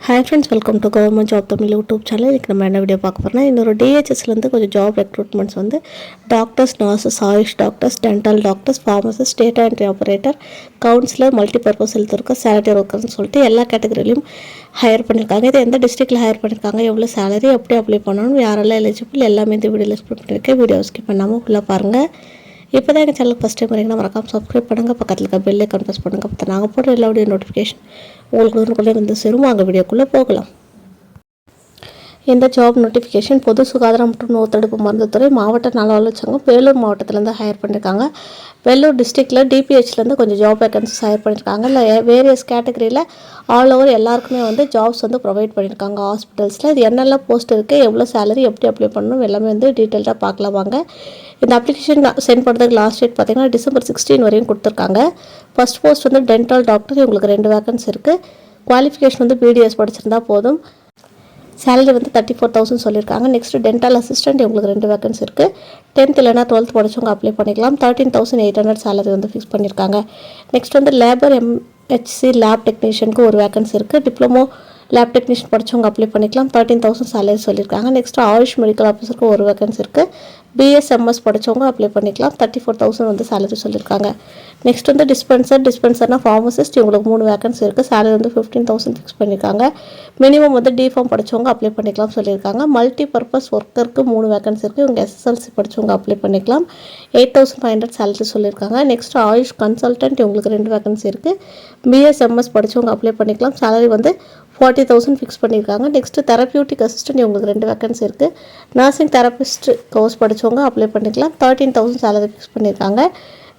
Hi friends, welcome to Government Job Tamil YouTube channel. இன்னைக்கு நம்ம என்ன வீடியோ பார்க்க போறோம்னா இன்னொரு DHSல இருந்து கொஞ்சம் ஜாப் ரெக்ரூட்மெண்ட்ஸ் வந்து doctors, nurses, AYUSH doctors, dental doctors, pharmacist, data entry operator, counsellor, multipurpose health worker, sanitary ஒர்க்கர்னு சொல்லிட்டு எல்லா கேட்டகரியிலும் ஹையர் பண்ணியிருக்காங்க. இது எந்த டிஸ்ட்ரிக்டில் ஹையர் பண்ணியிருக்காங்க, எவ்வளோ சேலரி, எப்படி அப்ளை பண்ணணும், யாரெல்லாம் எலிஜிபிள் எல்லாமே இந்த வீடியோவில் எக்ஸ்பிளைன் பண்ணியிருக்கேன். வீடியோ ஸ்கிப் பண்ணாமல் ஃபுல்லாக பாருங்கள். இப்போ தான் எங்கள் சேனல் ஃபஸ்ட் டைம் வரீங்கன்னா மறக்காமல் சப்ஸ்கிரைப் பண்ணுங்கள், பக்கத்தில் இருக்க பெல்லை ப்ரெஸ் பண்ணுங்கள். அப்போ நாங்கள் போடுற எல்லா வீடியோ நோட்டிஃபிகேஷன் உங்களுக்கு உடனுக்குள்ளே வந்து சேரும். வாங்க வீடியோக்குள்ளே போகலாம். இந்த ஜாப் நோட்டிஃபிகேஷன் பொது சுகாதாரம் மற்றும் நோய் தடுப்பு மருந்துத்துறை மாவட்ட நல சங்கம் வேலூர் மாவட்டத்திலேருந்து ஹையர் பண்ணியிருக்காங்க. வேலூர் டிஸ்ட்ரிக்டில் டிபிஹெச்லேருந்து கொஞ்சம் ஜாப் வேகன்சிஸ் ஹையர் பண்ணியிருக்காங்க. இல்லை வேரியஸ் கேட்டகரியில் ஆல் ஓவர் எல்லாருக்குமே வந்து ஜாப்ஸ் வந்து ப்ரொவைட் பண்ணியிருக்காங்க ஹாஸ்பிட்டல்ஸில். இது என்னெல்லாம் போஸ்ட் இருக்குது, எவ்வளோ சேலரி, எப்படி அப்ளை பண்ணணும் எல்லாமே வந்து டீட்டெயில்டாக பார்க்கலாம் வாங்க. இந்த அப்ளிகேஷன் சென்ட் பண்ணுறதுக்கு லாஸ்ட் டேட் பார்த்தீங்கன்னா December 16 வரையும் கொடுத்துருக்காங்க. ஃபர்ஸ்ட் போஸ்ட் வந்து டென்டல் டாக்டர், உங்களுக்கு 2 வேகன்சி இருக்குது. குவாலிஃபிகேஷன் வந்து BDS படிச்சிருந்தா போதும். சேலரி வந்து 34,000 சொல்லியிருக்காங்க. நெக்ஸ்ட் டென்டல் அசிஸ்டன்ட், உங்களுக்கு 2 வேகன்சி இருக்குது. 10th இல்லைனா 12th படிச்சவங்க அப்ளை பண்ணிக்கலாம். 13,800 சேலரி வந்து ஃபிக்ஸ் பண்ணியிருக்காங்க. நெக்ஸ்ட் வந்து லேபர் MHC லேப் டெக்னீஷியனுக்கு ஒரு வேகன்சி இருக்குது. டிப்ளமோ லேப் டெக்னீஷியன் படித்தவங்க அப்ளை பண்ணிக்கலாம். 13,000 சேலரி சொல்லியிருக்காங்க. நெக்ஸ்ட் ஆயுஷ் மெடிக்கல் ஆஃபீஸருக்கு ஒரு வேகன்சி இருக்குது. BSMS படித்தவங்க அப்ளை பண்ணிக்கலாம். 34,000 வந்து சேலரி சொல்லியிருக்காங்க. நெக்ஸ்ட் வந்து டிஸ்பென்சர்னா ஃபார்மசிஸ்ட், இவங்களுக்கு 3 வேகன்சி இருக்குது. சேலரி வந்து 15,000 ஃபிக்ஸ் பண்ணியிருக்காங்க. மினிமம் வந்து டிஃபார்ம் படித்தவங்க அப்ளை பண்ணிக்கலாம் சொல்லியிருக்காங்க. மல்டி பர்பஸ் ஒர்க்கருக்கு 3 வேகன்சி இருக்குது. இவங்க SSLC படித்தவங்க அப்ளை பண்ணிக்கலாம். 8,500 சேலரி சொல்லியிருக்காங்க. நெக்ஸ்ட் ஆயுஷ் கன்சல்டன்ட், இவங்களுக்கு 2 வேகன்சி இருக்குது. BSMS படித்தவங்க அப்ளை பண்ணிக்கலாம். சேலரி வந்து 40,000 ஃபிக்ஸ் பண்ணியிருக்காங்க. நெக்ஸ்ட் தெரப்பியூட்டிக் அசிஸ்டன்ட், இவங்களுக்கு 2 வேகன்சி இருக்குது. நர்சிங் தெரபிஸ்ட் கோர்ஸ் படித்தவங்க அப்ளை பண்ணிக்கலாம். 13,000 சேலரி ஃபிக்ஸ் பண்ணியிருக்காங்க.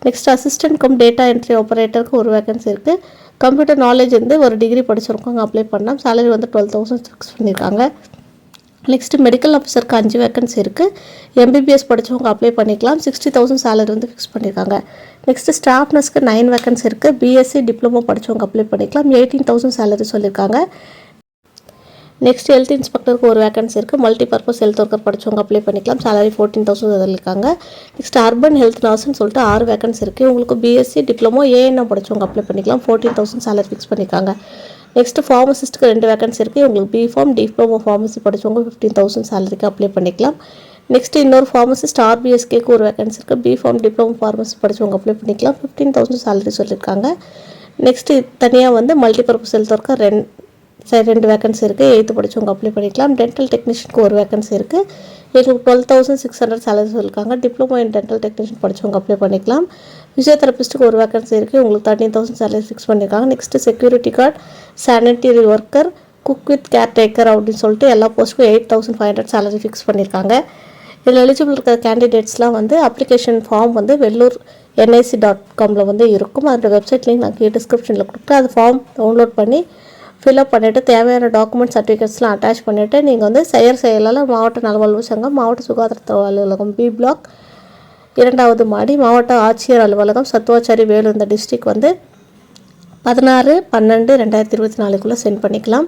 Next assistant cum data entry ஆபரேட்டருக்கு ஒரு வேகன்சி இருக்குது. கம்ப்யூட்டர் நாலேஜ் வந்து ஒரு டிகிரி படிச்சிருக்கவங்க அப்ளை பண்ணலாம். சேலரி வந்து 12,000 ஃபிக்ஸ் பண்ணியிருக்காங்க. நெக்ஸ்ட் மெடிக்கல் ஆஃபீஸருக்கு 5 வேகன்சி இருக்குது. MBBS படித்தவங்க அப்ளை பண்ணிக்கலாம். 60,000 சேலரி வந்து ஃபிக்ஸ் பண்ணியிருக்காங்க. நெக்ஸ்ட் ஸ்டாஃப் நர்ஸ்க்கு 9 வேகன்சி இருக்குது. BSc டிப்ளமோ படித்தவங்க அப்ளை பண்ணிக்கலாம். 18,000 சேலரி சொல்லியிருக்காங்க. நெக்ஸ்ட் ஹெல்த் இன்ஸ்பெக்டருக்கு ஒரு வேகன்சி இருக்குது. மல்டிபர்பஸ் ஹெல்த் ஒர்க்கர் படித்தவங்க அப்ளை பண்ணிக்கலாம். சேலரி 14,000 சொல்லியிருக்காங்க. நெக்ஸ்ட் அர்பன் ஹெல்த் நர்ஸ்னு சொல்லிட்டு 6 வேகன்சி இருக்குது. உங்களுக்கு BSc டிப்ளமோ ANM படித்தவங்க அப்ளை பண்ணிக்கலாம். 14,000 சேலரி ஃபிக்ஸ் பண்ணியிருக்காங்க. நெக்ஸ்ட் ஃபார்மசிஸ்ட்டுக்கு 2 வேகன்சி இருக்குது. உங்களுக்கு BPharm டிப்ளமோ ஃபார்மசி படித்தவங்க 15,000 சேலரிக்கு அப்ளை பண்ணிக்கலாம். நெக்ஸ்ட் இன்னொரு ஃபார்மசிஸ்ட் RBSKக்கு ஒரு வேகன்சி இருக்குது. BPharm டிப்ளமோ ஃபார்மசி படித்தவங்க அப்ளை பண்ணிக்கலாம். 15,000 சேலரி சொல்லியிருக்காங்க. நெக்ஸ்ட்டு தனியாக வந்து மல்டிபர்பஸ் ஹெல்த் ஒர்க்கர் 2 வேகன்சி இருக்குது. 8th படித்தவங்க அப்ளை பண்ணிக்கலாம். டென்டல் டெக்னீஷியனுக்கு ஒரு வேகன்சி இருக்குது. எங்களுக்கு 12,600 சேலரி சொல்லியிருக்காங்க. டிப்ளமோ இன் டென்டல் டெக்னீஷியன் படித்தவங்க அப்ளை பண்ணிக்கலாம். ஃபிசியோதெரபிஸ்ட்டுக்கு ஒரு வேகன்சி இருக்குது. உங்களுக்கு 13,000 சேலரி ஃபிக்ஸ் பண்ணியிருக்காங்க. Next security guard, sanitary worker, cook with caretaker அப்படின்னு சொல்லிட்டு எல்லா போஸ்ட்டுக்கும் 8,500 சேலரி ஃபிக்ஸ் பண்ணியிருக்காங்க. இதில் எலிஜிபிள் இருக்கிற கேண்டிடேட்ஸ்லாம் வந்து அப்ளிகேஷன் ஃபார்ம் வந்து வெள்ளூர் NIC.com வந்து இருக்கும். அதோட வெப்சைட் லிங்க் நான் டிஸ்கிரிப்ஷனில் கொடுக்குறேன். அது ஃபார்ம் டவுன்லோட் பண்ணி ஃபில்அப் பண்ணிவிட்டு தேவையான டாக்குமெண்ட் சர்டிஃபிகேட்ஸ்லாம் அட்டாச் பண்ணிவிட்டு நீங்கள் வந்து செயலாளர், மாவட்ட நலவாழ்வு சங்கம், மாவட்ட சுகாதார அலுவலகம் B பிளாக் 2வது மாடி, மாவட்ட ஆட்சியர் அலுவலகம், சத்துவாச்சாரி, வேலூர் இந்த டிஸ்ட்ரிக் வந்து 16/12/2024 சென்ட் பண்ணிக்கலாம்.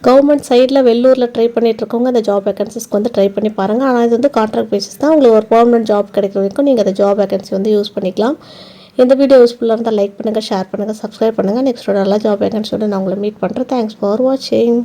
கவர்மெண்ட் சைடில் வெள்ளூரில் ட்ரை பண்ணிகிட்ருக்கவங்க இந்த ஜாப் வேகன்சிஸ்க்கு வந்து ட்ரை பண்ணி பாருங்கள். ஆனால் இது வந்து கான்ட்ராக்ட் பேசிஸ் தான். உங்களுக்கு ஒரு பர்மனெண்ட் ஜாப் கிடைக்கிற வரைக்கும் நீங்கள் அந்த ஜாப் வேகன்சி வந்து யூஸ் பண்ணிக்கலாம். இந்த வீடியோ யூஸ்ஃபுல்லாக இருந்தால் லைக் பண்ணுங்கள், ஷேர் பண்ணுங்கள், சப்ஸ்கிரைப் பண்ணுங்கள். நெக்ஸ்ட் நல்ல ஜாப் வேகன்சியோட நான் உங்களை மீட் பண்ணுறேன். தேங்க்ஸ் ஃபார் வாட்சிங்.